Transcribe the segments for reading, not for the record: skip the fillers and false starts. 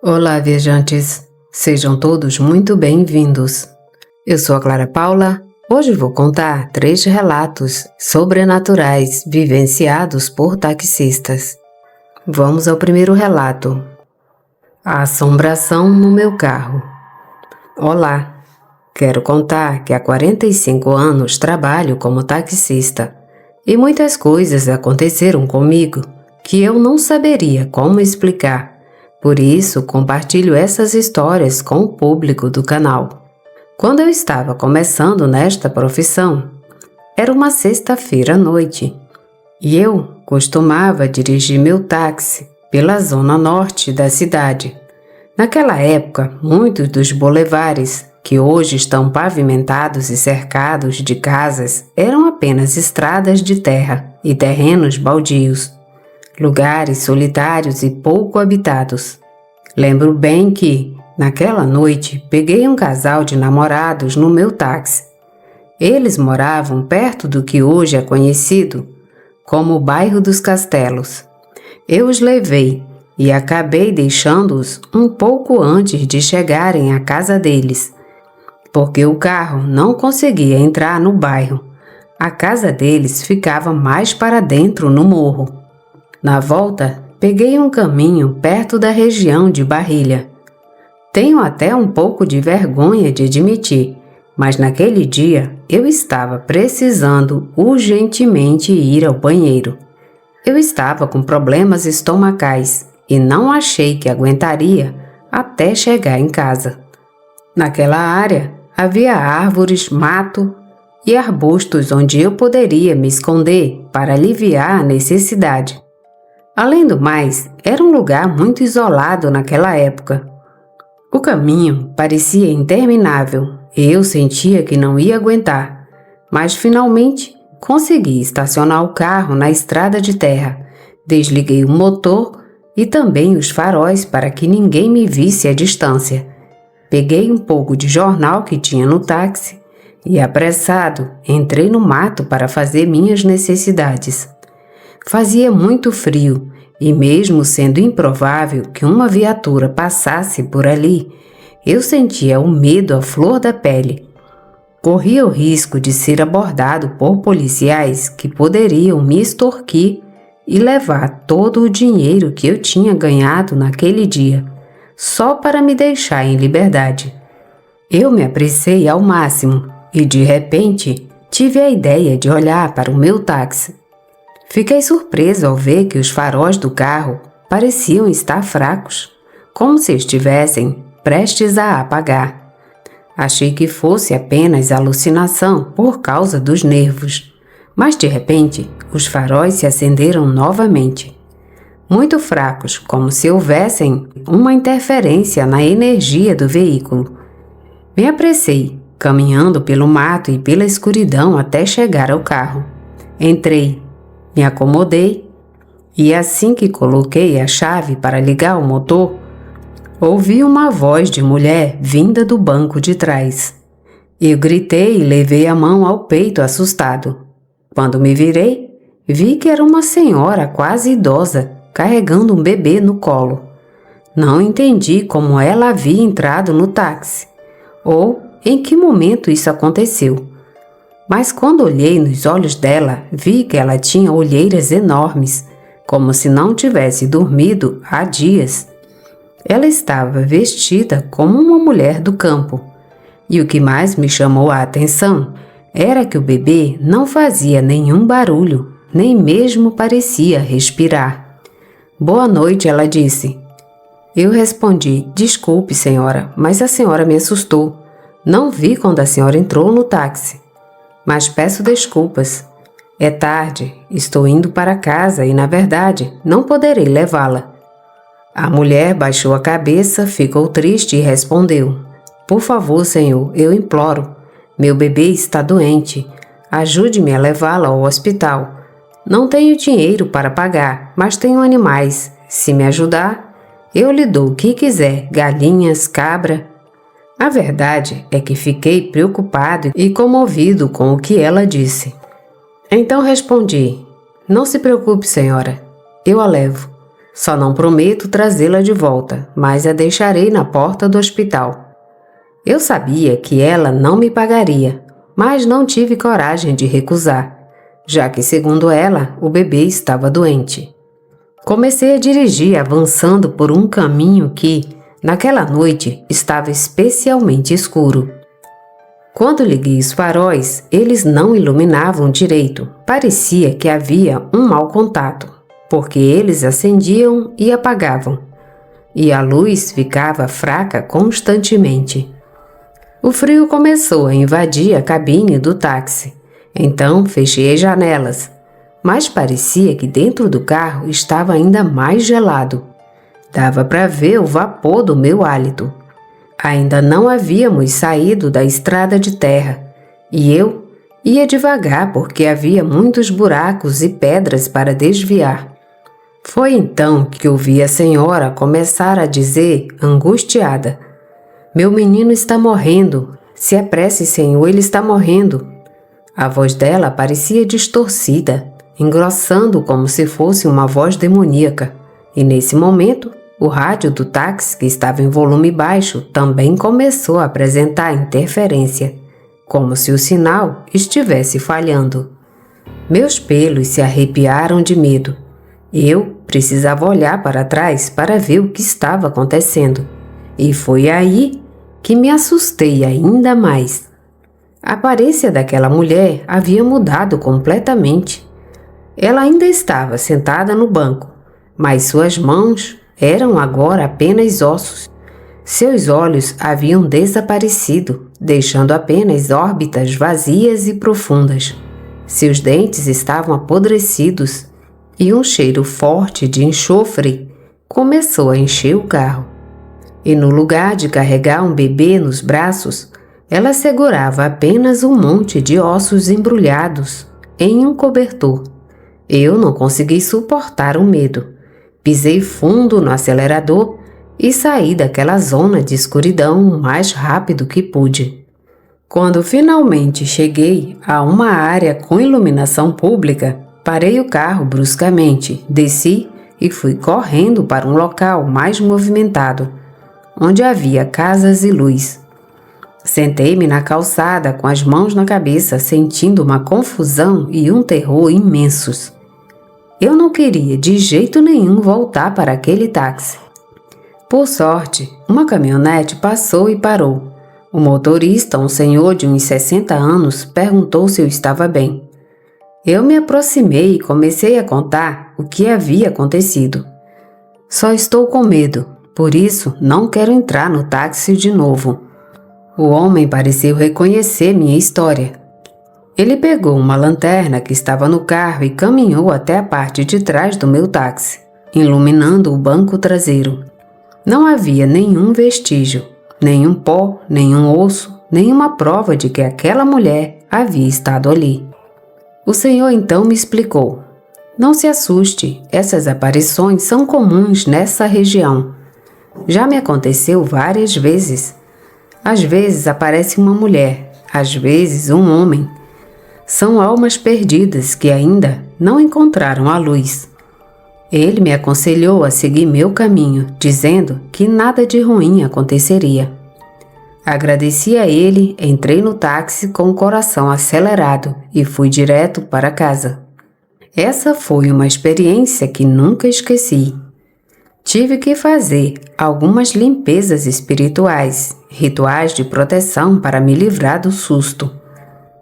Olá, viajantes! Sejam todos muito bem-vindos. Eu sou a Clara Paula. Hoje vou contar 3 relatos sobrenaturais vivenciados por taxistas. Vamos ao primeiro relato. A assombração no meu carro. Olá! Quero contar que há 45 anos trabalho como taxista e muitas coisas aconteceram comigo que eu não saberia como explicar. Por isso, compartilho essas histórias com o público do canal. Quando eu estava começando nesta profissão, era uma sexta-feira à noite e eu costumava dirigir meu táxi pela zona norte da cidade. Naquela época, muitos dos bulevares, que hoje estão pavimentados e cercados de casas, eram apenas estradas de terra e terrenos baldios. Lugares solitários e pouco habitados. Lembro bem que, naquela noite, peguei um casal de namorados no meu táxi. Eles moravam perto do que hoje é conhecido como o bairro dos Castelos. Eu os levei e acabei deixando-os um pouco antes de chegarem à casa deles, porque o carro não conseguia entrar no bairro. A casa deles ficava mais para dentro no morro. Na volta, peguei um caminho perto da região de Barrilha. Tenho até um pouco de vergonha de admitir, mas naquele dia eu estava precisando urgentemente ir ao banheiro. Eu estava com problemas estomacais e não achei que aguentaria até chegar em casa. Naquela área havia árvores, mato e arbustos onde eu poderia me esconder para aliviar a necessidade. Além do mais, era um lugar muito isolado naquela época. O caminho parecia interminável e eu sentia que não ia aguentar, mas finalmente consegui estacionar o carro na estrada de terra, desliguei o motor e também os faróis para que ninguém me visse à distância. Peguei um pouco de jornal que tinha no táxi e, apressado, entrei no mato para fazer minhas necessidades. Fazia muito frio e, mesmo sendo improvável que uma viatura passasse por ali, eu sentia o medo à flor da pele. Corria o risco de ser abordado por policiais que poderiam me extorquir e levar todo o dinheiro que eu tinha ganhado naquele dia, só para me deixar em liberdade. Eu me apressei ao máximo e, de repente, tive a ideia de olhar para o meu táxi. Fiquei surpreso ao ver que os faróis do carro pareciam estar fracos, como se estivessem prestes a apagar. Achei que fosse apenas alucinação por causa dos nervos, mas de repente os faróis se acenderam novamente. Muito fracos, como se houvessem uma interferência na energia do veículo. Me apressei, caminhando pelo mato e pela escuridão até chegar ao carro. Entrei. Me acomodei e, assim que coloquei a chave para ligar o motor, ouvi uma voz de mulher vinda do banco de trás. Eu gritei e levei a mão ao peito assustado. Quando me virei, vi que era uma senhora quase idosa, carregando um bebê no colo. Não entendi como ela havia entrado no táxi, ou em que momento isso aconteceu. Mas quando olhei nos olhos dela, vi que ela tinha olheiras enormes, como se não tivesse dormido há dias. Ela estava vestida como uma mulher do campo. E o que mais me chamou a atenção era que o bebê não fazia nenhum barulho, nem mesmo parecia respirar. "Boa noite", ela disse. Eu respondi: "Desculpe, senhora, mas a senhora me assustou. Não vi quando a senhora entrou no táxi. Mas peço desculpas. É tarde, estou indo para casa e, na verdade, não poderei levá-la." A mulher baixou a cabeça, ficou triste e respondeu: "Por favor, senhor, eu imploro. Meu bebê está doente. Ajude-me a levá-la ao hospital. Não tenho dinheiro para pagar, mas tenho animais. Se me ajudar, eu lhe dou o que quiser, galinhas, cabra." A verdade é que fiquei preocupado e comovido com o que ela disse. Então respondi: "Não se preocupe, senhora, eu a levo." Só não prometo trazê-la de volta, mas a deixarei na porta do hospital. Eu sabia que ela não me pagaria, mas não tive coragem de recusar, já que, segundo ela, o bebê estava doente. Comecei a dirigir avançando por um caminho que, naquela noite, estava especialmente escuro. Quando liguei os faróis, eles não iluminavam direito. Parecia que havia um mau contato, porque eles acendiam e apagavam, e a luz ficava fraca constantemente. O frio começou a invadir a cabine do táxi. Então fechei as janelas, mas parecia que dentro do carro estava ainda mais gelado. Dava para ver o vapor do meu hálito. Ainda não havíamos saído da estrada de terra, e eu ia devagar porque havia muitos buracos e pedras para desviar. Foi então que ouvi a senhora começar a dizer, angustiada: "Meu menino está morrendo. Se apresse, Senhor, ele está morrendo." A voz dela parecia distorcida, engrossando como se fosse uma voz demoníaca. E nesse momento, o rádio do táxi, que estava em volume baixo, também começou a apresentar interferência, como se o sinal estivesse falhando. Meus pelos se arrepiaram de medo. Eu precisava olhar para trás para ver o que estava acontecendo. E foi aí que me assustei ainda mais. A aparência daquela mulher havia mudado completamente. Ela ainda estava sentada no banco, mas suas mãos eram agora apenas ossos. Seus olhos haviam desaparecido, deixando apenas órbitas vazias e profundas. Seus dentes estavam apodrecidos e um cheiro forte de enxofre começou a encher o carro. E no lugar de carregar um bebê nos braços, ela segurava apenas um monte de ossos embrulhados em um cobertor. Eu não consegui suportar o medo. Pisei fundo no acelerador e saí daquela zona de escuridão o mais rápido que pude. Quando finalmente cheguei a uma área com iluminação pública, parei o carro bruscamente, desci e fui correndo para um local mais movimentado, onde havia casas e luz. Sentei-me na calçada com as mãos na cabeça, sentindo uma confusão e um terror imensos. Eu não queria de jeito nenhum voltar para aquele táxi. Por sorte, uma caminhonete passou e parou. O motorista, um senhor de uns 60 anos, perguntou se eu estava bem. Eu me aproximei e comecei a contar o que havia acontecido. "Só estou com medo, por isso não quero entrar no táxi de novo." O homem pareceu reconhecer minha história. Ele pegou uma lanterna que estava no carro e caminhou até a parte de trás do meu táxi, iluminando o banco traseiro. Não havia nenhum vestígio, nenhum pó, nenhum osso, nenhuma prova de que aquela mulher havia estado ali. O senhor então me explicou: "Não se assuste, essas aparições são comuns nessa região. Já me aconteceu várias vezes. Às vezes aparece uma mulher, às vezes um homem. São almas perdidas que ainda não encontraram a luz." Ele me aconselhou a seguir meu caminho, dizendo que nada de ruim aconteceria. Agradeci a ele, entrei no táxi com o coração acelerado e fui direto para casa. Essa foi uma experiência que nunca esqueci. Tive que fazer algumas limpezas espirituais, rituais de proteção para me livrar do susto.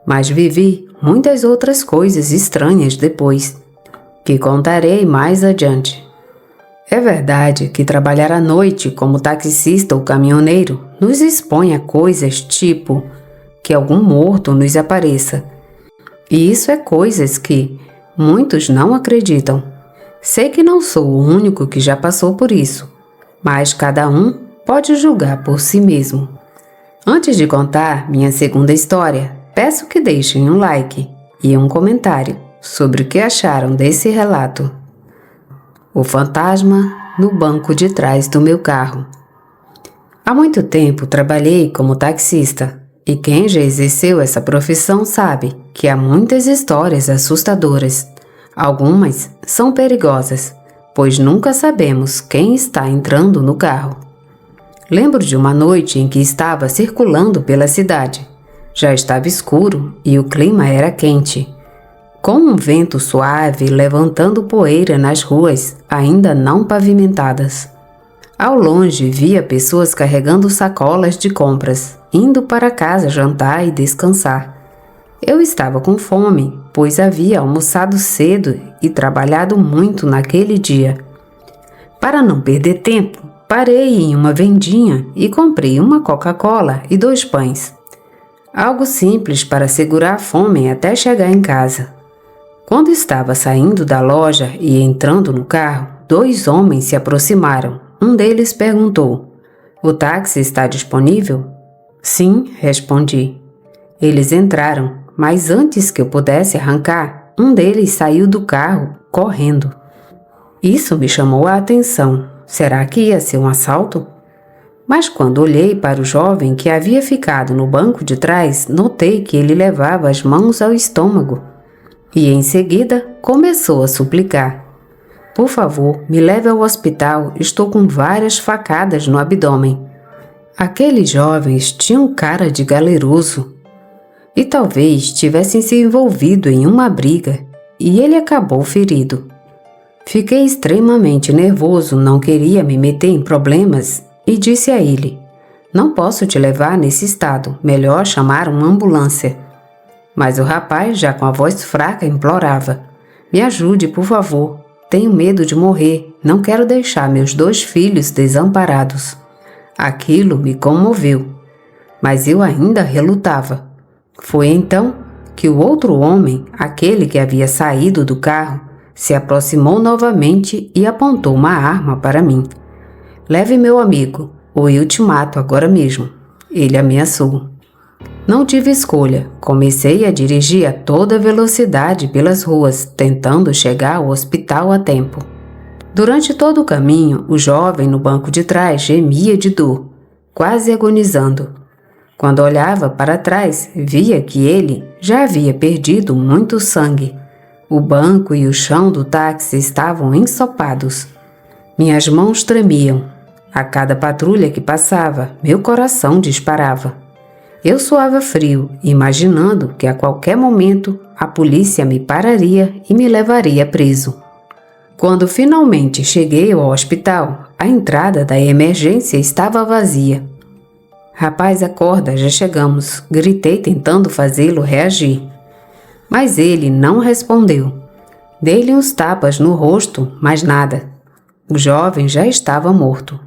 Mas vivi muitas outras coisas estranhas depois, que contarei mais adiante. É verdade que trabalhar à noite como taxista ou caminhoneiro nos expõe a coisas tipo que algum morto nos apareça. E isso é coisas que muitos não acreditam. Sei que não sou o único que já passou por isso, mas cada um pode julgar por si mesmo. Antes de contar minha segunda história, peço que deixem um like e um comentário sobre o que acharam desse relato. O fantasma no banco de trás do meu carro. Há muito tempo trabalhei como taxista e quem já exerceu essa profissão sabe que há muitas histórias assustadoras. Algumas são perigosas, pois nunca sabemos quem está entrando no carro. Lembro de uma noite em que estava circulando pela cidade. Já estava escuro e o clima era quente, com um vento suave levantando poeira nas ruas ainda não pavimentadas. Ao longe via pessoas carregando sacolas de compras, indo para casa jantar e descansar. Eu estava com fome, pois havia almoçado cedo e trabalhado muito naquele dia. Para não perder tempo, parei em uma vendinha e comprei uma Coca-Cola e 2 pães. Algo simples para segurar a fome até chegar em casa. Quando estava saindo da loja e entrando no carro, 2 homens se aproximaram. Um deles perguntou: "O táxi está disponível?" "Sim", respondi. Eles entraram, mas antes que eu pudesse arrancar, um deles saiu do carro, correndo. Isso me chamou a atenção. Será que ia ser um assalto? Mas quando olhei para o jovem que havia ficado no banco de trás, notei que ele levava as mãos ao estômago. E em seguida começou a suplicar: "Por favor, me leve ao hospital, estou com várias facadas no abdômen." Aqueles jovens tinham cara de galeroso e talvez tivessem se envolvido em uma briga e ele acabou ferido. Fiquei extremamente nervoso, não queria me meter em problemas e disse a ele: "Não posso te levar nesse estado, melhor chamar uma ambulância." Mas o rapaz, já com a voz fraca, implorava: "Me ajude, por favor. Tenho medo de morrer, não quero deixar meus 2 filhos desamparados." Aquilo me comoveu, mas eu ainda relutava. Foi então que o outro homem, aquele que havia saído do carro, se aproximou novamente e apontou uma arma para mim. "Leve meu amigo, ou eu te mato agora mesmo", ele ameaçou. Não tive escolha, comecei a dirigir a toda velocidade pelas ruas, tentando chegar ao hospital a tempo. Durante todo o caminho, o jovem no banco de trás gemia de dor, quase agonizando. Quando olhava para trás, via que ele já havia perdido muito sangue. O banco e o chão do táxi estavam ensopados. Minhas mãos tremiam. A cada patrulha que passava, meu coração disparava. Eu suava frio, imaginando que a qualquer momento a polícia me pararia e me levaria preso. Quando finalmente cheguei ao hospital, a entrada da emergência estava vazia. "Rapaz, acorda, já chegamos", gritei tentando fazê-lo reagir. Mas ele não respondeu. Dei-lhe uns tapas no rosto, mas nada. O jovem já estava morto.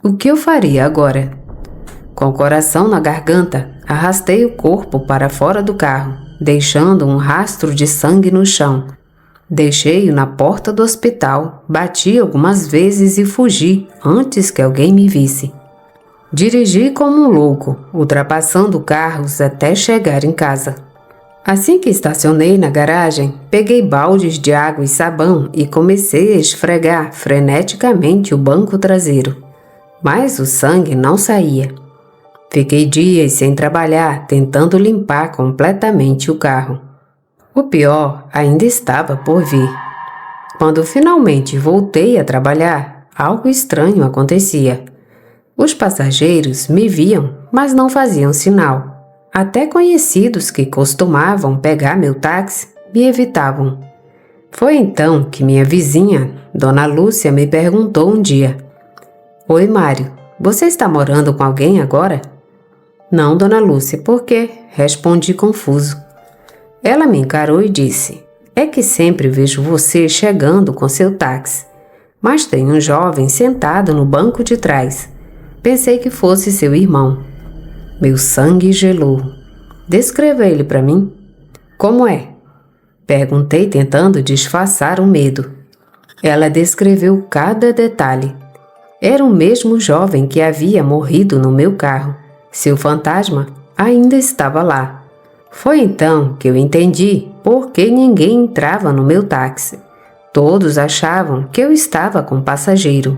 O que eu faria agora? Com o coração na garganta, arrastei o corpo para fora do carro, deixando um rastro de sangue no chão. Deixei-o na porta do hospital, bati algumas vezes e fugi antes que alguém me visse. Dirigi como um louco, ultrapassando carros até chegar em casa. Assim que estacionei na garagem, peguei baldes de água e sabão e comecei a esfregar freneticamente o banco traseiro. Mas o sangue não saía. Fiquei dias sem trabalhar, tentando limpar completamente o carro. O pior ainda estava por vir. Quando finalmente voltei a trabalhar, algo estranho acontecia. Os passageiros me viam, mas não faziam sinal. Até conhecidos que costumavam pegar meu táxi me evitavam. Foi então que minha vizinha, Dona Lúcia, me perguntou um dia: "Oi, Mário, você está morando com alguém agora?" "Não, Dona Lúcia, por quê?", respondi confuso. Ela me encarou e disse: "É que sempre vejo você chegando com seu táxi, mas tem um jovem sentado no banco de trás. Pensei que fosse seu irmão." Meu sangue gelou. "Descreva ele para mim." "Como é?", perguntei tentando disfarçar o medo. Ela descreveu cada detalhe. Era o mesmo jovem que havia morrido no meu carro. Seu fantasma ainda estava lá. Foi então que eu entendi por que ninguém entrava no meu táxi. Todos achavam que eu estava com passageiro.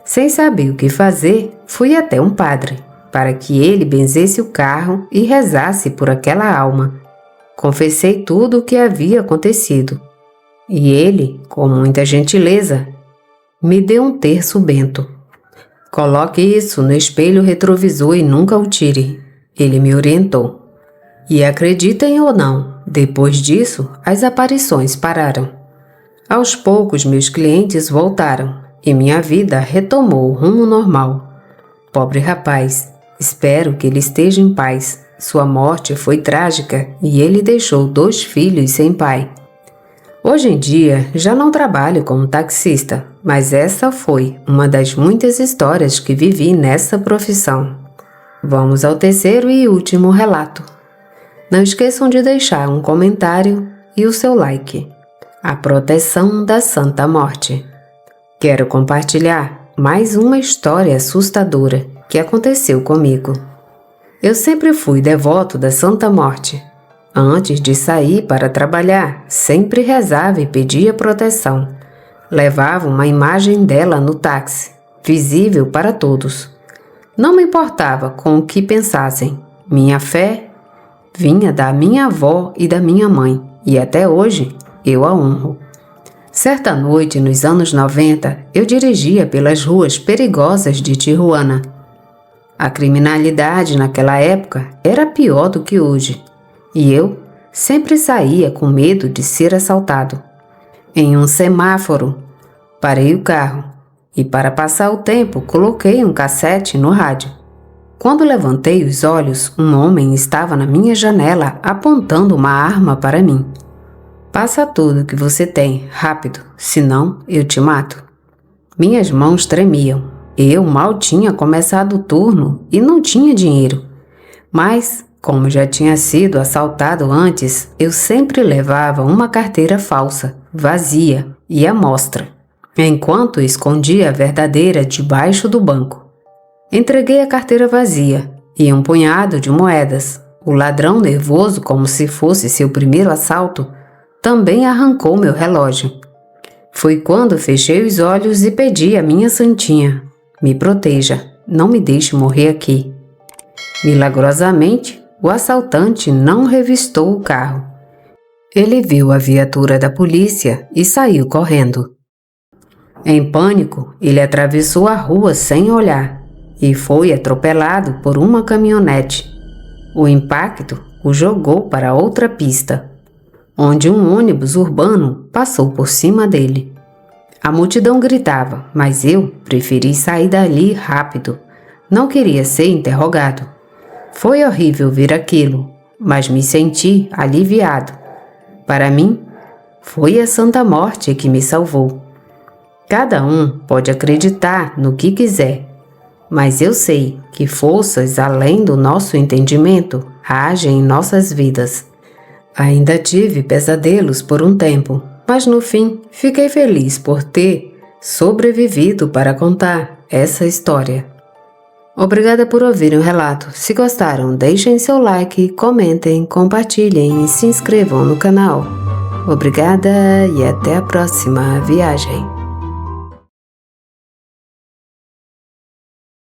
Sem saber o que fazer, fui até um padre, para que ele benzesse o carro e rezasse por aquela alma. Confessei tudo o que havia acontecido. E ele, com muita gentileza, me deu um terço bento. Coloque isso no espelho retrovisor e nunca o tire. Ele me orientou. E acreditem ou não, depois disso, as aparições pararam. Aos poucos, meus clientes voltaram e minha vida retomou o rumo normal. Pobre rapaz, espero que ele esteja em paz. Sua morte foi trágica e ele deixou 2 filhos sem pai. Hoje em dia, já não trabalho como taxista, mas essa foi uma das muitas histórias que vivi nessa profissão. Vamos ao terceiro e último relato. Não esqueçam de deixar um comentário e o seu like. A proteção da Santa Morte. Quero compartilhar mais uma história assustadora que aconteceu comigo. Eu sempre fui devoto da Santa Morte. Antes de sair para trabalhar, sempre rezava e pedia proteção. Levava uma imagem dela no táxi, visível para todos. Não me importava com o que pensassem. Minha fé vinha da minha avó e da minha mãe, e até hoje eu a honro. Certa noite, nos anos 90, eu dirigia pelas ruas perigosas de Tijuana. A criminalidade naquela época era pior do que hoje, e eu sempre saía com medo de ser assaltado. Em um semáforo, parei o carro e, para passar o tempo, coloquei um cassete no rádio. Quando levantei os olhos, um homem estava na minha janela apontando uma arma para mim. Passa tudo que você tem, rápido, senão eu te mato. Minhas mãos tremiam. Eu mal tinha começado o turno e não tinha dinheiro. Mas, como já tinha sido assaltado antes, eu sempre levava uma carteira falsa, vazia e à mostra, enquanto escondia a verdadeira debaixo do banco. Entreguei a carteira vazia e um punhado de moedas. O ladrão, nervoso como se fosse seu primeiro assalto, também arrancou meu relógio. Foi quando fechei os olhos e pedi à minha santinha: me proteja, não me deixe morrer aqui. Milagrosamente, o assaltante não revistou o carro. Ele viu a viatura da polícia e saiu correndo. Em pânico, ele atravessou a rua sem olhar e foi atropelado por uma caminhonete. O impacto o jogou para outra pista, onde um ônibus urbano passou por cima dele. A multidão gritava, mas eu preferi sair dali rápido. Não queria ser interrogado. Foi horrível ver aquilo, mas me senti aliviado. Para mim, foi a Santa Morte que me salvou. Cada um pode acreditar no que quiser, mas eu sei que forças além do nosso entendimento agem em nossas vidas. Ainda tive pesadelos por um tempo, mas no fim fiquei feliz por ter sobrevivido para contar essa história. Obrigada por ouvirem o relato. Se gostaram, deixem seu like, comentem, compartilhem e se inscrevam no canal. Obrigada e até a próxima viagem.